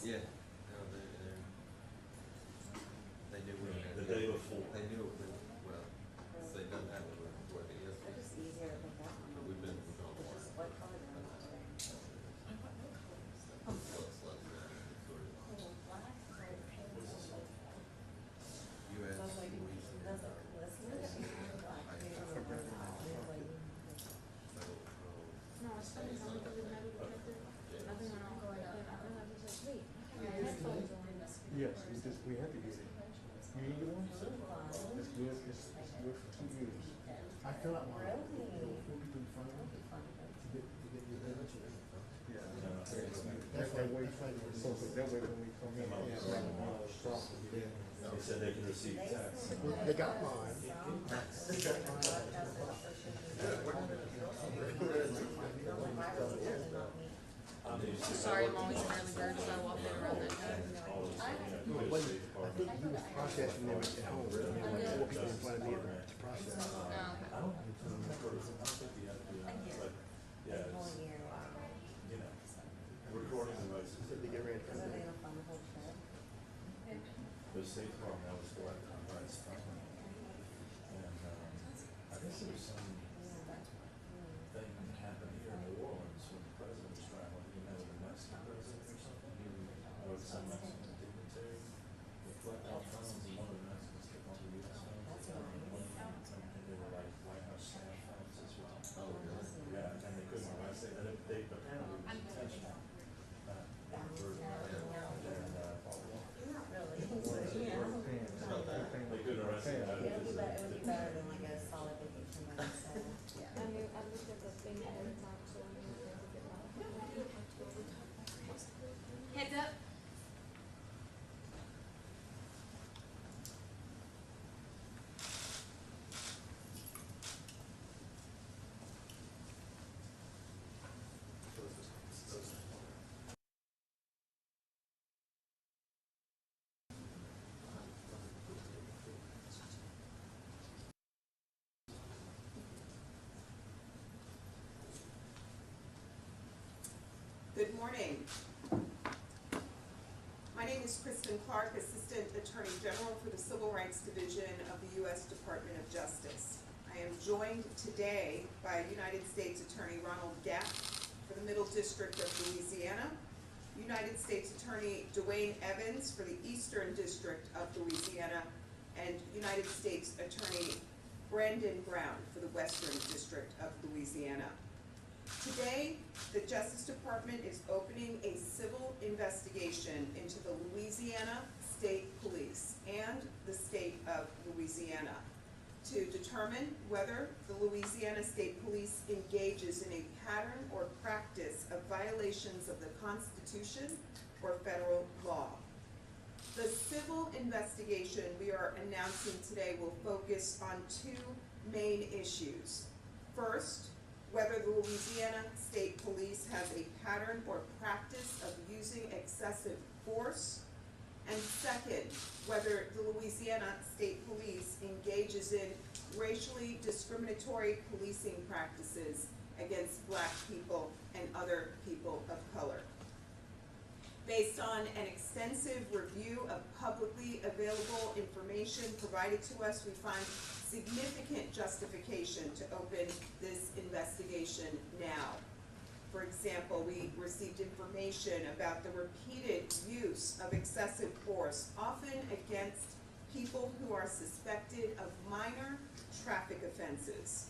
Yeah. No, they do it. The day before. They do it, well, so it doesn't have a report, I guess. It's just easier to put that one. We've been on It's board. just what color do you want today? US. Does it listen? No, it's funny how we do the metal detector. Nothing went on going up. I was like, wait, I have headphones on. Yes, we have to use it. You need one? It's good, it's good for 2 years. I fill out mine. Really? Before we do the final, to get your eventually. Yeah. That's That way, so that way when we come in, it's like a stop. They said they can receive text. They got mine. Sorry, I'm always an early bird, so I walk in around that time. I think he was processing them at home. There were like 4 people in front of me to process. Oh, okay. I don't think you have to do that, but, yeah, it's, you know, recording devices. They get ready for Are they that. gonna fund the whole trip? The State Department, that was what, rights. And, I guess there was some thing that happened here in New Orleans when the president was traveling, he met with the Mexican president or something. Or some Mexican dignitary. They flipped out phones and one of the Mexicans took all the US phones. And they were like White House staff phones as well. Oh, really? Yeah, and they couldn't arrest it, and they apparently was intentional. Not really. They couldn't arrest it. It would be better than like a solid vacation by yourself. I mean, I looked at the thing ahead of time, so I knew that to get my. Heads up. Good morning. My name is Kristen Clark, Assistant Attorney General for the Civil Rights Division of the U.S. Department of Justice. I am joined today by United States Attorney Ronald Gapp for the Middle District of Louisiana, United States Attorney Dwayne Evans for the Eastern District of Louisiana, and United States Attorney Brandon Brown for the Western District of Louisiana. Today, the Justice Department is opening a civil investigation into the Louisiana State Police and the state of Louisiana to determine whether the Louisiana State Police engages in a pattern or practice of violations of the Constitution or federal law. The civil investigation we are announcing today will focus on 2 main issues. First, whether the Louisiana State Police has a pattern or practice of using excessive force, and second, whether the Louisiana State Police engages in racially discriminatory policing practices against Black people and other people of color. Based on an extensive review of publicly available information provided to us, we find significant justification to open this investigation now. For example, we received information about the repeated use of excessive force, often against people who are suspected of minor traffic offenses,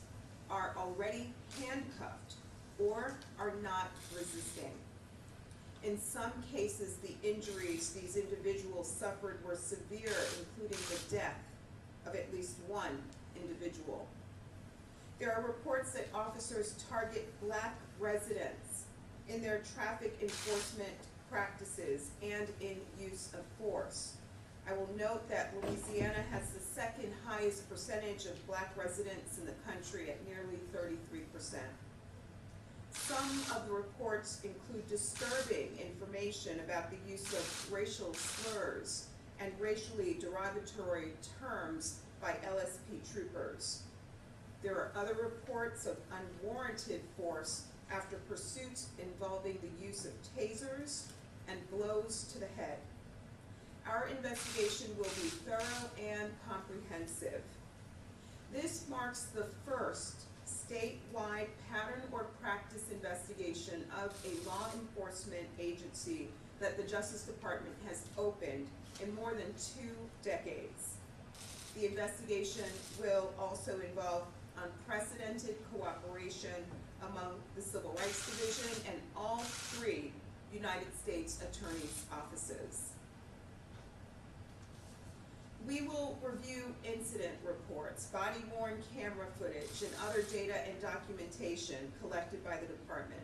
are already handcuffed, or are not resisting. In some cases, the injuries these individuals suffered were severe, including the death of at least one individual. There are reports that officers target Black residents in their traffic enforcement practices and in use of force. I will note that Louisiana has the second highest percentage of Black residents in the country at nearly 33%. Some of the reports include disturbing information about the use of racial slurs and racially derogatory terms by LSP troopers. There are other reports of unwarranted force after pursuits involving the use of tasers and blows to the head. Our investigation will be thorough and comprehensive. This marks the first statewide pattern or practice investigation of a law enforcement agency that the Justice Department has opened in more than 2 decades. The investigation will also involve unprecedented cooperation among the Civil Rights Division and all 3 United States Attorney's offices. We will review incident reports, body-worn camera footage, and other data and documentation collected by the department.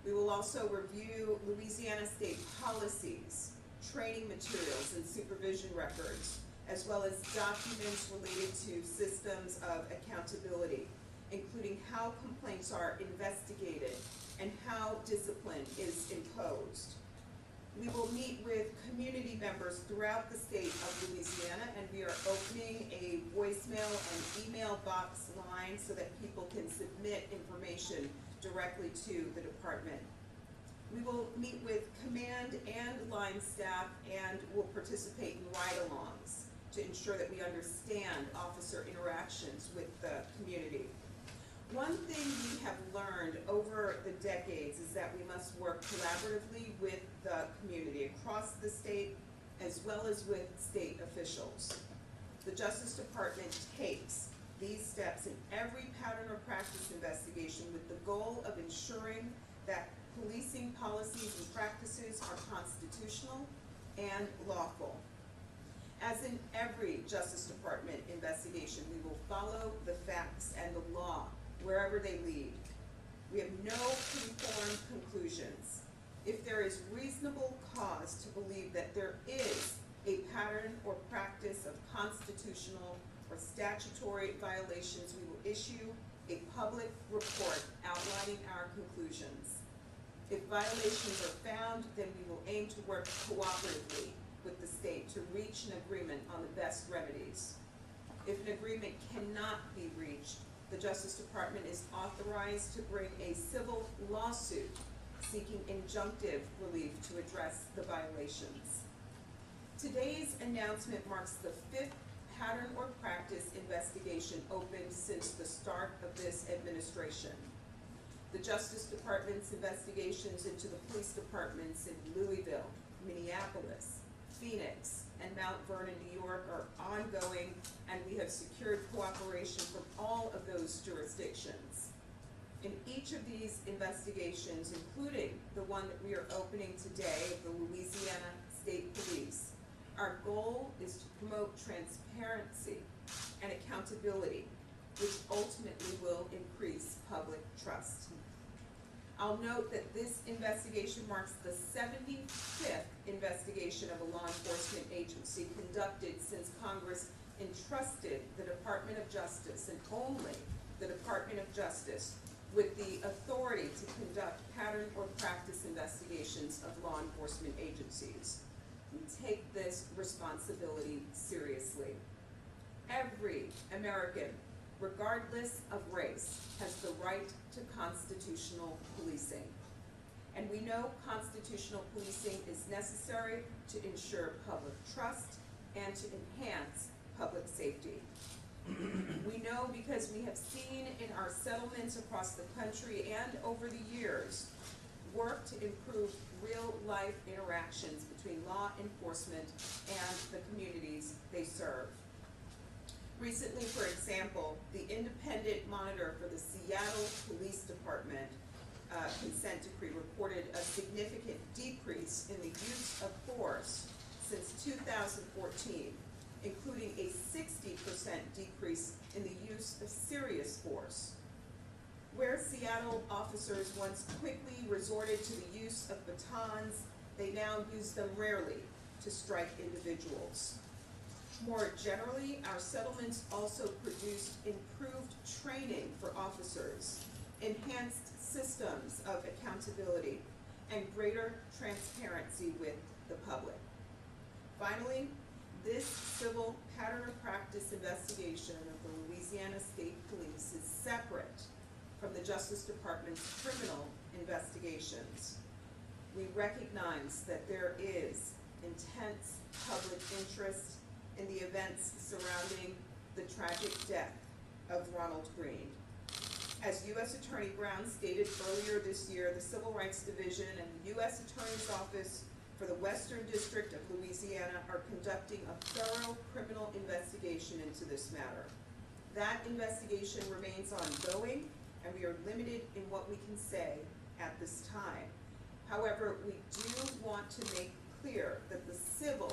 We will also review Louisiana state policies, training materials, and supervision records, as well as documents related to systems of accountability, including how complaints are investigated and how discipline is imposed. We will meet with community members throughout the state of Louisiana, and we are opening a voicemail and email box line so that people can submit information directly to the department. We will meet with command and line staff and will participate in ride-alongs to ensure that we understand officer interactions with the community. One thing we have learned over the decades is that we must work collaboratively with the community across the state as well as with state officials. The Justice Department takes these steps in every pattern or practice investigation with the goal of ensuring that policing policies and practices are constitutional and lawful. As in every Justice Department investigation, we will follow the facts and the law wherever they lead. We have no conformed conclusions. If there is reasonable cause to believe that there is a pattern or practice of constitutional or statutory violations, we will issue a public report outlining our conclusions. If violations are found, then we will aim to work cooperatively with the state to reach an agreement on the best remedies. If an agreement cannot be reached, the Justice Department is authorized to bring a civil lawsuit seeking injunctive relief to address the violations. Today's announcement marks the 5th pattern or practice investigation opened since the start of this administration. The Justice Department's investigations into the police departments in Louisville, Minneapolis, Phoenix, and Mount Vernon, New York are ongoing, and we have secured cooperation from all of those jurisdictions. In each of these investigations, including the one that we are opening today of the Louisiana State Police, our goal is to promote transparency and accountability, which ultimately will increase public trust. I'll note that this investigation marks the 75th investigation of a law enforcement agency conducted since Congress entrusted the Department of Justice, and only the Department of Justice, with the authority to conduct pattern or practice investigations of law enforcement agencies. We take this responsibility seriously. Every American, regardless of race, has the right to constitutional policing. And we know constitutional policing is necessary to ensure public trust and to enhance public safety. We know because we have seen in our settlements across the country and over the years, work to improve real-life interactions between law enforcement and the communities they serve. Recently, for example, the independent monitor for the Seattle Police Department consent decree reported a significant decrease in the use of force since 2014, including a 60% decrease in the use of serious force. Where Seattle officers once quickly resorted to the use of batons, they now use them rarely to strike individuals. More generally, our settlements also produced improved training for officers, enhanced systems of accountability, and greater transparency with the public. Finally, this civil pattern of practice investigation of the Louisiana State Police is separate from the Justice Department's criminal investigations. We recognize that there is intense public interest in the events surrounding the tragic death of Ronald Green. As U.S. Attorney Brown stated earlier this year, the Civil Rights Division and the U.S. Attorney's Office for the Western District of Louisiana are conducting a thorough criminal investigation into this matter. That investigation remains ongoing, and we are limited in what we can say at this time. However, we do want to make clear that the civil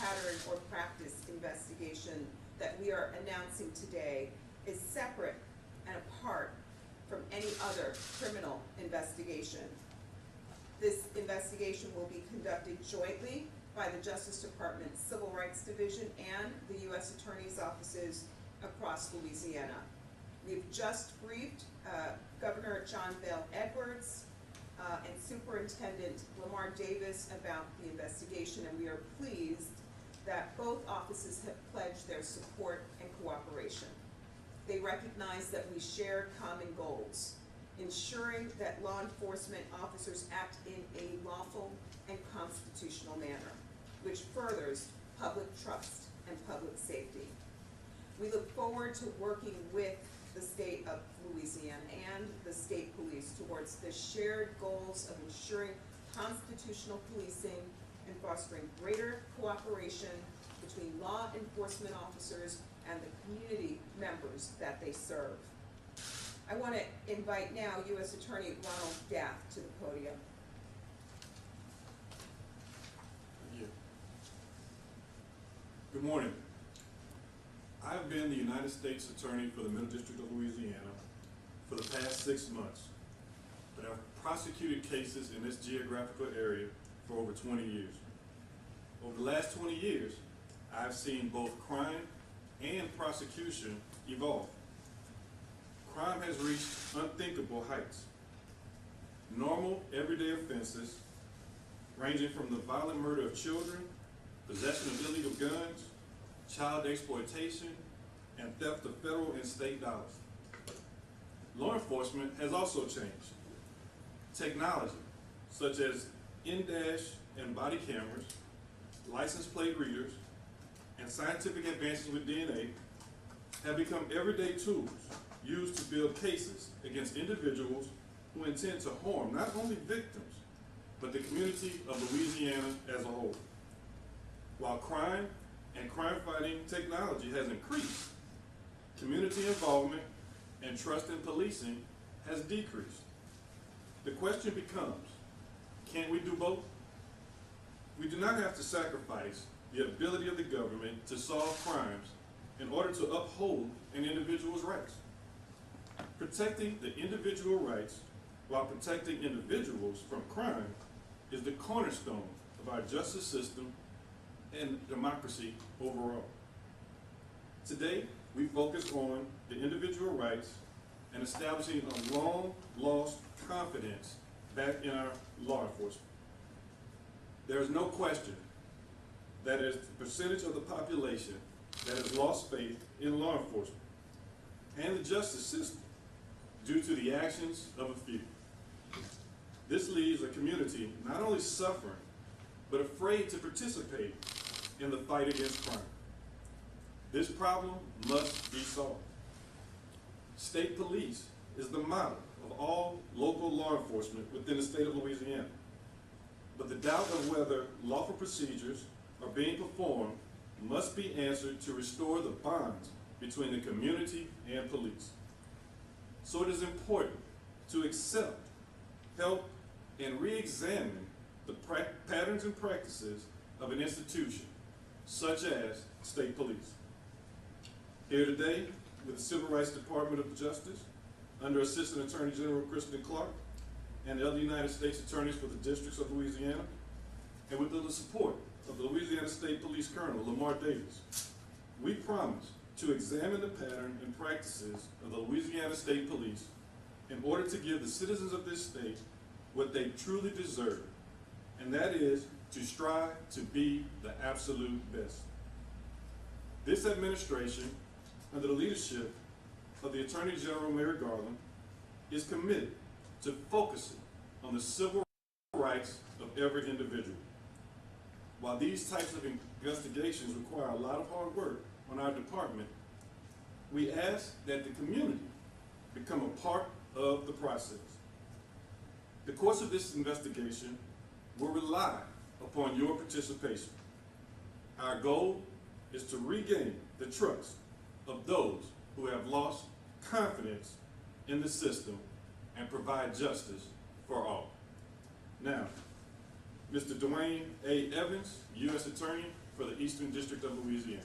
pattern or practice investigation that we are announcing today is separate and apart from any other criminal investigation. This investigation will be conducted jointly by the Justice Department's Civil Rights Division and the U.S. Attorney's offices across Louisiana. We've just briefed Governor John Bel Edwards and Superintendent Lamar Davis about the investigation, and we are pleased that both offices have pledged their support and cooperation. They recognize that we share common goals, ensuring that law enforcement officers act in a lawful and constitutional manner, which furthers public trust and public safety. We look forward to working with the state of Louisiana and the state police towards the shared goals of ensuring constitutional policing and fostering greater cooperation between law enforcement officers and the community members that they serve. I want to invite now U.S. Attorney Ronald Gaff to the podium. Thank you. Good morning. I've been the United States Attorney for the Middle District of Louisiana for the past 6 months, but I've prosecuted cases in this geographical area for over 20 years. Over the last 20 years, I've seen both crime and prosecution evolve. Crime has reached unthinkable heights. Normal, everyday offenses, ranging from the violent murder of children, possession of illegal guns, child exploitation, and theft of federal and state dollars. Law enforcement has also changed. Technology, such as in-dash and body cameras, license plate readers, and scientific advances with DNA have become everyday tools used to build cases against individuals who intend to harm not only victims, but the community of Louisiana as a whole. While crime and crime-fighting technology has increased, community involvement and trust in policing has decreased. The question becomes, can we do both? We do not have to sacrifice the ability of the government to solve crimes in order to uphold an individual's rights. Protecting the individual rights while protecting individuals from crime is the cornerstone of our justice system and democracy overall. Today, we focus on the individual rights and establishing a long-lost confidence back in our law enforcement. There is no question that is the percentage of the population that has lost faith in law enforcement and the justice system due to the actions of a few. This leaves a community not only suffering, but afraid to participate in the fight against crime. This problem must be solved. State police is the model of all local law enforcement within the state of Louisiana. But the doubt of whether lawful procedures are being performed must be answered to restore the bonds between the community and police. So it is important to accept, help, and re-examine the patterns and practices of an institution, such as state police. Here today, with the Civil Rights Department of Justice, under Assistant Attorney General Kristen Clark, and the other United States Attorneys for the districts of Louisiana, and with the support of the Louisiana State Police Colonel Lamar Davis, we promise to examine the pattern and practices of the Louisiana State Police in order to give the citizens of this state what they truly deserve, and that is to strive to be the absolute best. This administration, under the leadership of the Attorney General Merrick Garland, is committed to focusing on the civil rights of every individual. While these types of investigations require a lot of hard work on our department, we ask that the community become a part of the process. The course of this investigation will rely upon your participation. Our goal is to regain the trust of those who have lost confidence in the system and provide justice for all. Now, Mr. Dwayne A. Evans, U.S. Attorney for the Eastern District of Louisiana.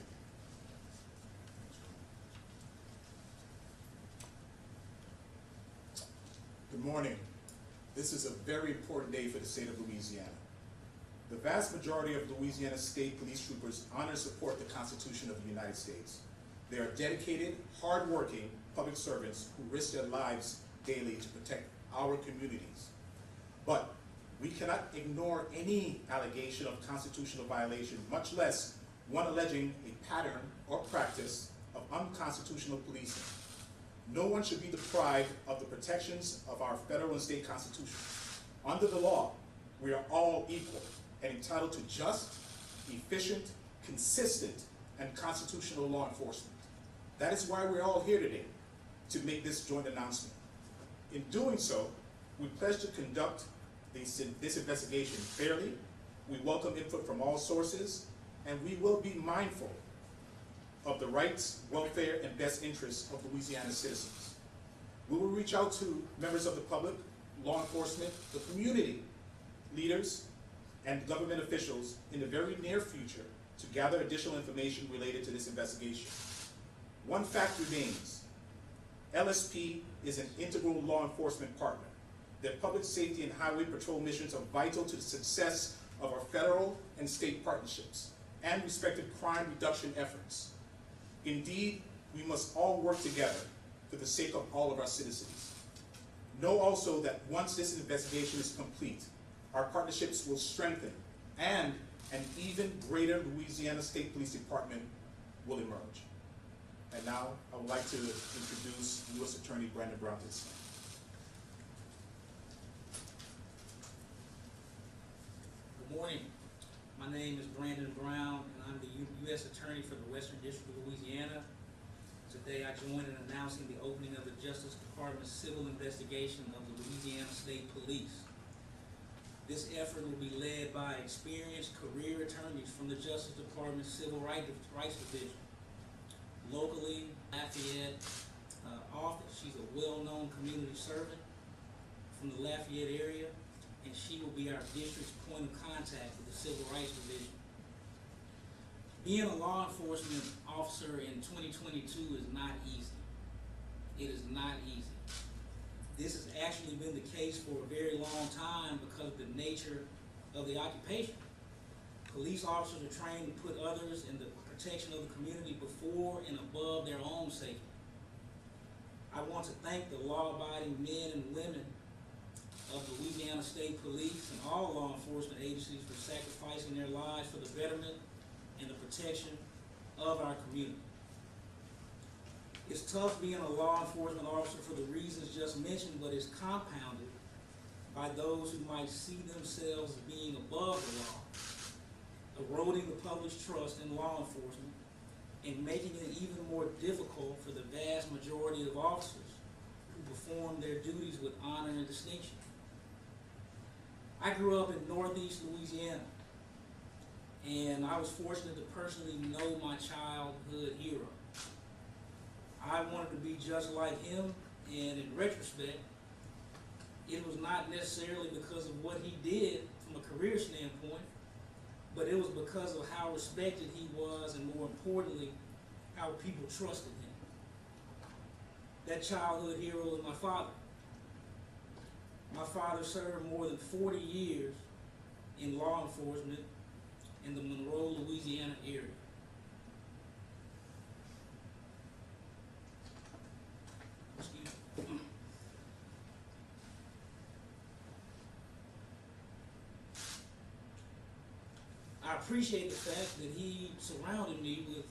Good morning. This is a very important day for the state of Louisiana. The vast majority of Louisiana State Police troopers honor and support the Constitution of the United States. They are dedicated, hardworking public servants who risk their lives daily to protect our communities. But we cannot ignore any allegation of constitutional violation, much less one alleging a pattern or practice of unconstitutional policing. No one should be deprived of the protections of our federal and state constitution. Under the law, we are all equal and entitled to just, efficient, consistent, and constitutional law enforcement. That is why we're all here today, to make this joint announcement. In doing so, we pledge to conduct this investigation fairly. We welcome input from all sources, and we will be mindful of the rights, welfare, and best interests of Louisiana citizens. We will reach out to members of the public, law enforcement, the community, leaders, and government officials in the very near future to gather additional information related to this investigation. One fact remains: LSP is an integral law enforcement partner. Their public safety and highway patrol missions are vital to the success of our federal and state partnerships and respective crime reduction efforts. Indeed, we must all work together for the sake of all of our citizens. Know also that once this investigation is complete, our partnerships will strengthen and an even greater Louisiana State Police Department will emerge. And now I would like to introduce U.S. Attorney Brandon Brown to the stand. Good morning. My name is Brandon Brown, and I'm the U.S. Attorney for the Western District of Louisiana. Today I join in announcing the opening of the Justice Department's civil investigation of the Louisiana State Police. This effort will be led by experienced career attorneys from the Justice Department's Civil Rights Division. Locally, Lafayette office. She's a well-known community servant from the Lafayette area, and she will be our district's point of contact for the Civil Rights Division. Being a law enforcement officer in 2022 is not easy. It is not easy. This has actually been the case for a very long time because of the nature of the occupation. Police officers are trained to put others in the protection of the community before and above their own safety. I want to thank the law-abiding men and women of the Louisiana State Police and all law enforcement agencies for sacrificing their lives for the betterment and the protection of our community. It's tough being a law enforcement officer for the reasons just mentioned, but it's compounded by those who might see themselves as being above the law, eroding the public's trust in law enforcement, and making it even more difficult for the vast majority of officers who perform their duties with honor and distinction. I grew up in Northeast Louisiana, and I was fortunate to personally know my childhood hero. I wanted to be just like him, and in retrospect, it was not necessarily because of what he did from a career standpoint, but it was because of how respected he was, and more importantly, how people trusted him. That childhood hero was my father. My father served more than 40 years in law enforcement in the Monroe, Louisiana area. Excuse me. I appreciate the fact that he surrounded me with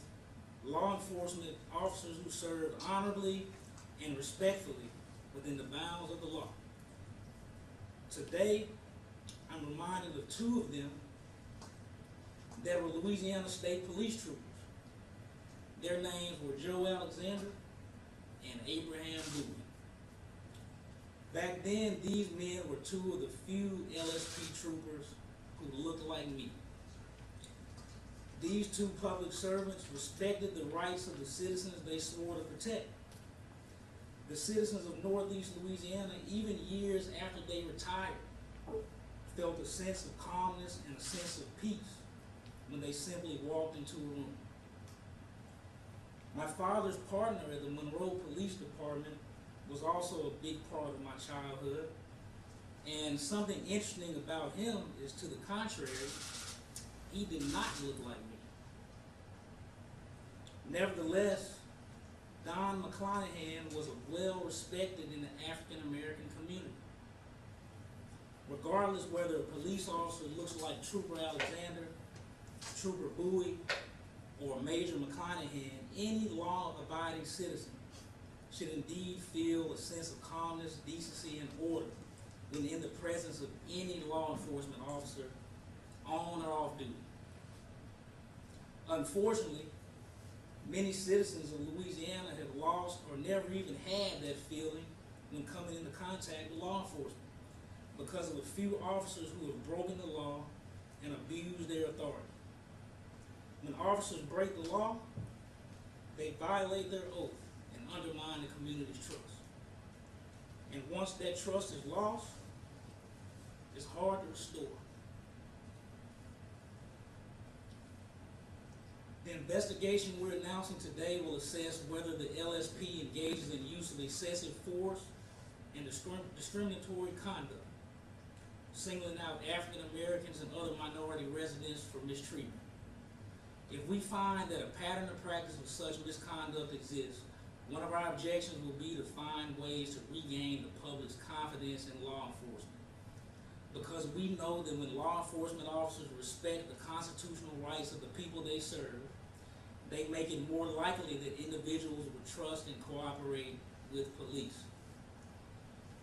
law enforcement officers who served honorably and respectfully within the bounds of the law. Today, I'm reminded of two of them that were Louisiana State Police troopers. Their names were Joe Alexander and Abraham Bowie. Back then, these men were two of the few LSP troopers who looked like me. These two public servants respected the rights of the citizens they swore to protect. The citizens of Northeast Louisiana, even years after they retired, felt a sense of calmness and a sense of peace when they simply walked into a room. My father's partner at the Monroe Police Department was also a big part of my childhood, and something interesting about him is, to the contrary, he did not look like me. Nevertheless, Don McClanahan was well respected in the African American community. Regardless whether a police officer looks like Trooper Alexander, Trooper Bowie, or Major McClanahan, any law-abiding citizen should indeed feel a sense of calmness, decency, and order when in the presence of any law enforcement officer, on or off duty. Unfortunately, many citizens of Louisiana have lost or never even had that feeling when coming into contact with law enforcement because of a few officers who have broken the law and abused their authority. When officers break the law, they violate their oath and undermine the community's trust. And once that trust is lost, it's hard to restore. The investigation we're announcing today will assess whether the LSP engages in use of excessive force and discriminatory conduct, singling out African Americans and other minority residents for mistreatment. If we find that a pattern or practice of such misconduct exists, one of our objections will be to find ways to regain the public's confidence in law enforcement. Because we know that when law enforcement officers respect the constitutional rights of the people they serve, they make it more likely that individuals will trust and cooperate with police,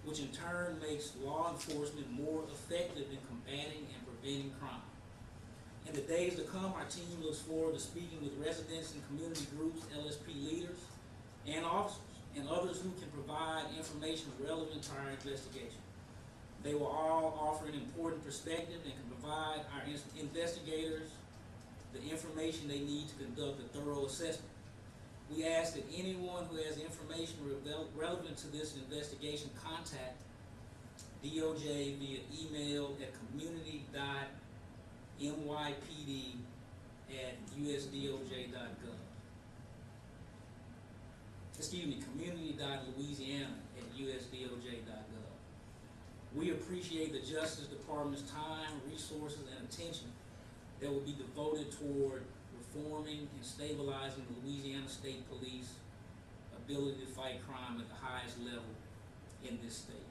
which in turn makes law enforcement more effective in combating and preventing crime. In the days to come, our team looks forward to speaking with residents and community groups, LSP leaders, and officers, and others who can provide information relevant to our investigation. They will all offer an important perspective and can provide our investigators the information they need to conduct a thorough assessment. We ask that anyone who has information relevant to this investigation contact DOJ via email at community.nypd@usdoj.gov. community.louisiana@usdoj.gov. We appreciate the Justice Department's time, resources, and attention that will be devoted toward reforming and stabilizing the Louisiana State Police ability to fight crime at the highest level in this state.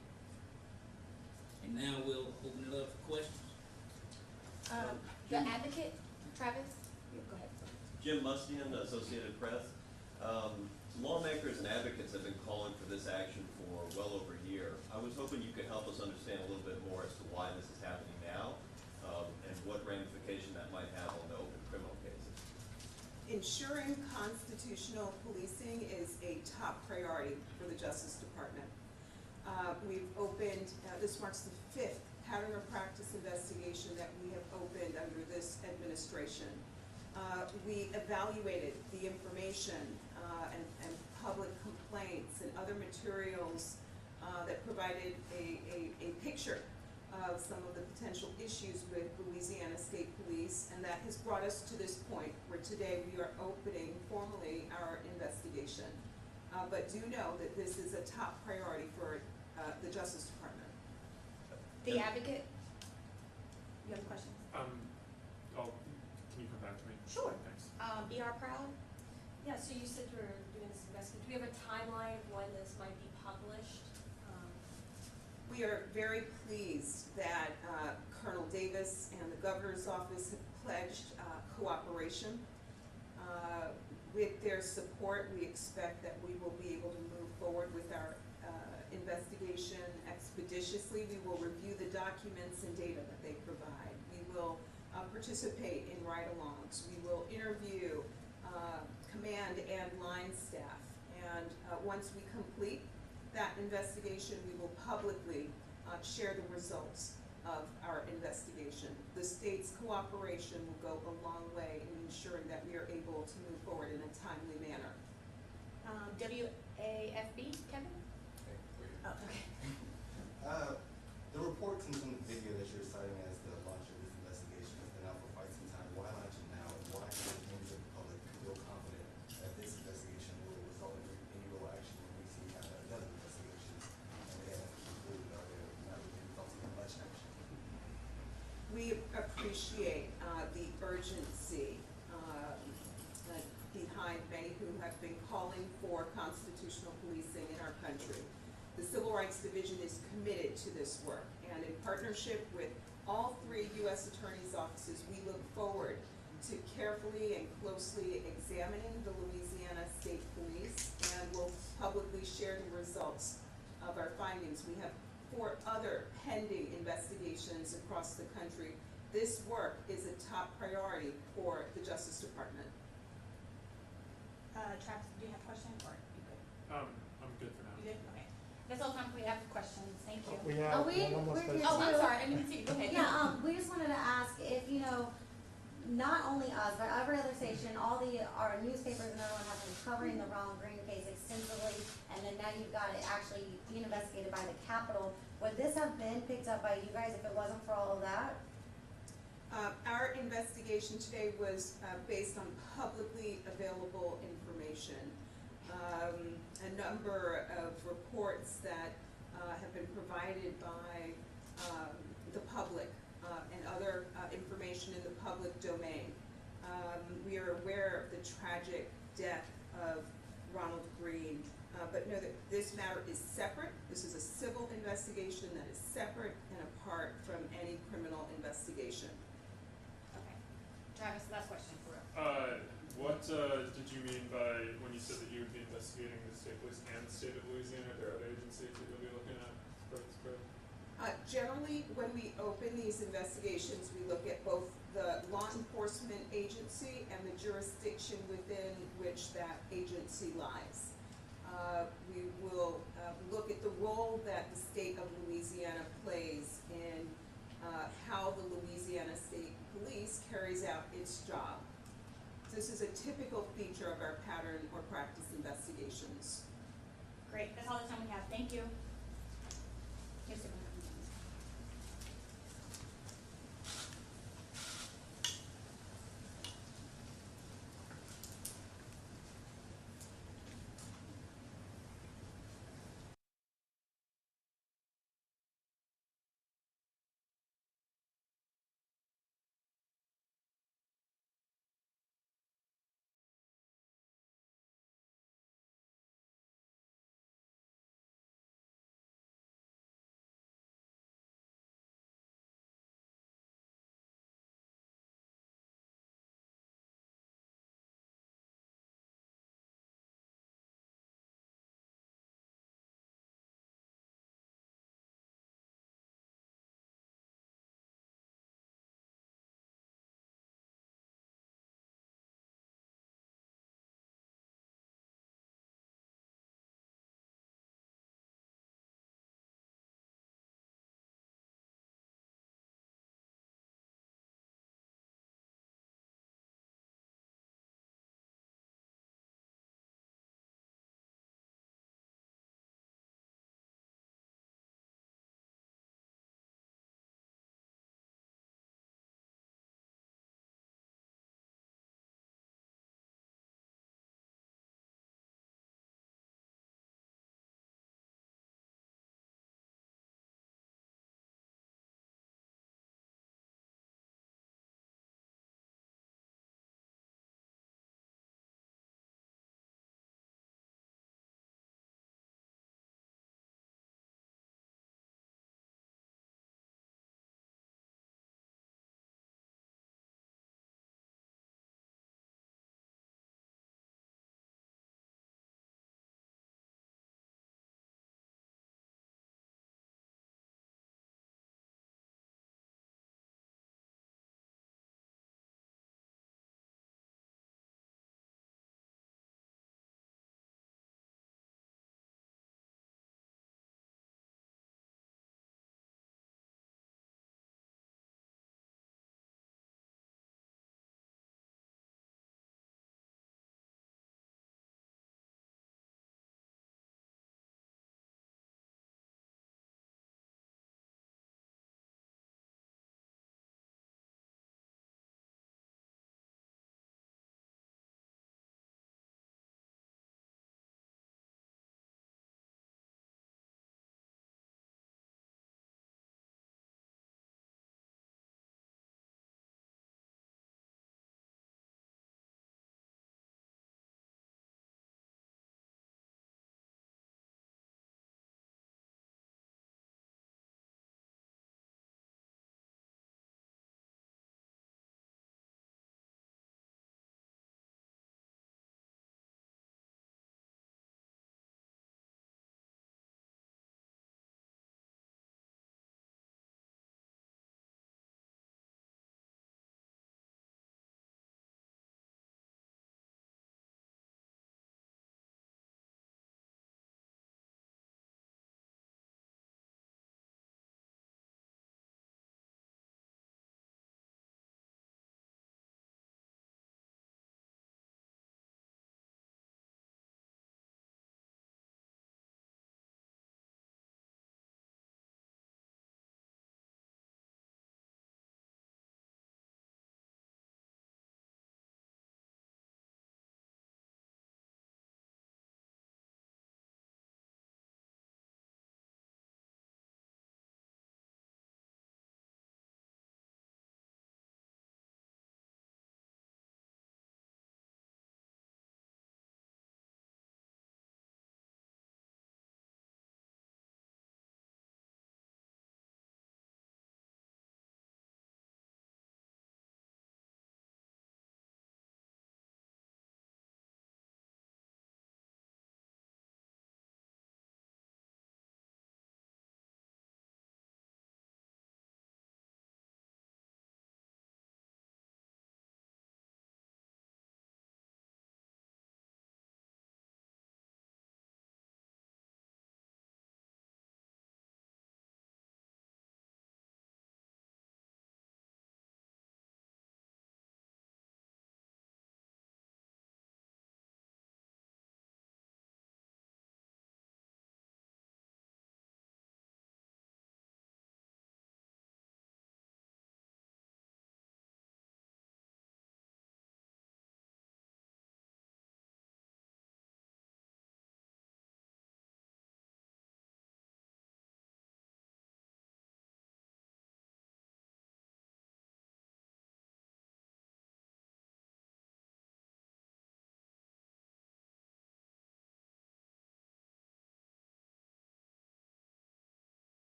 And now we'll open it up for questions. The advocate, Travis? Yeah, go ahead. Jim Mustian, Associated Press. Lawmakers and advocates have been calling for this action for well over a year. I was hoping you could help us understand a little bit more as to why this is happening now, and what ramification that might have on the open criminal cases. Ensuring constitutional policing is a top priority for the Justice Department. We've opened, this marks the 5th pattern or practice investigation that we have opened under this administration. We evaluated the information and public complaints and other materials that provided a picture of some of the potential issues with Louisiana State Police, and that has brought us to this point where today we are opening formally our investigation. But do know that this is a top priority for the Justice Department. The advocate? You have questions? Can you come back to me? Sure. Thanks. BR Proud? Yeah, so you said you were doing this investigation. Do we have a timeline of when this might be published? We are very pleased that Colonel Davis and the Governor's Office have pledged cooperation. With their support, we expect that we will be able to move forward with our investigation expeditiously. expeditiously. We will review the documents and data that they provide. We will participate in ride-alongs. We will interview command and line staff. And once we complete that investigation, we will publicly share the results of our investigation. The state's cooperation will go a long way in ensuring that we are able to move forward in a timely manner. WAFB, Kevin? Oh, okay. The reports and the video that you're citing as the launch of this investigation has been out for quite some time. Why launch it now? And why should members of the public feel confident that this investigation will result in any real action when we see other investigations and they haven't concluded or they're not really resulting in much action? We appreciate the urgency behind many who have been calling for constitutional policing in our country. The Civil Rights Division is committed to this work, and in partnership with all 3 U.S. Attorney's offices, we look forward to carefully and closely examining the Louisiana State Police, and will publicly share the results of our findings. We have 4 other pending investigations across the country. This work is a top priority for the Justice Department. Travis, do you have a question or you good? I'm good for now. You good? Okay. That's all time we have for questions. Thank you. We have we're one more here question. Oh, I'm too. sorry. I didn't see you. Go ahead. Yeah, we just wanted to ask if, you know, not only us, but every other station, our newspapers and everyone has been covering the Ronald Green case extensively, and then now you've got it actually being investigated by the Capitol. Would this have been picked up by you guys if it wasn't for all of that? Our investigation today was based on publicly available information. A number of reports that have been provided by the public and other information in the public domain. We are aware of the tragic death of Ronald Green, but know that this matter is separate. This is a civil investigation that is separate and apart from any criminal investigation. Okay. Travis, last question for real. What did you mean by when you said that you would be investigating the state police and the state of Louisiana? Are there other agencies that you'll be looking at for this probe? Generally, when we open these investigations, we look at both the law enforcement agency and the jurisdiction within which that agency lies. We will look at the role that the state of Louisiana plays in how the Louisiana State Police carries out its job. This is a typical feature of our pattern or practice investigations. Great. That's all the time we have. Thank you. Yes, sir.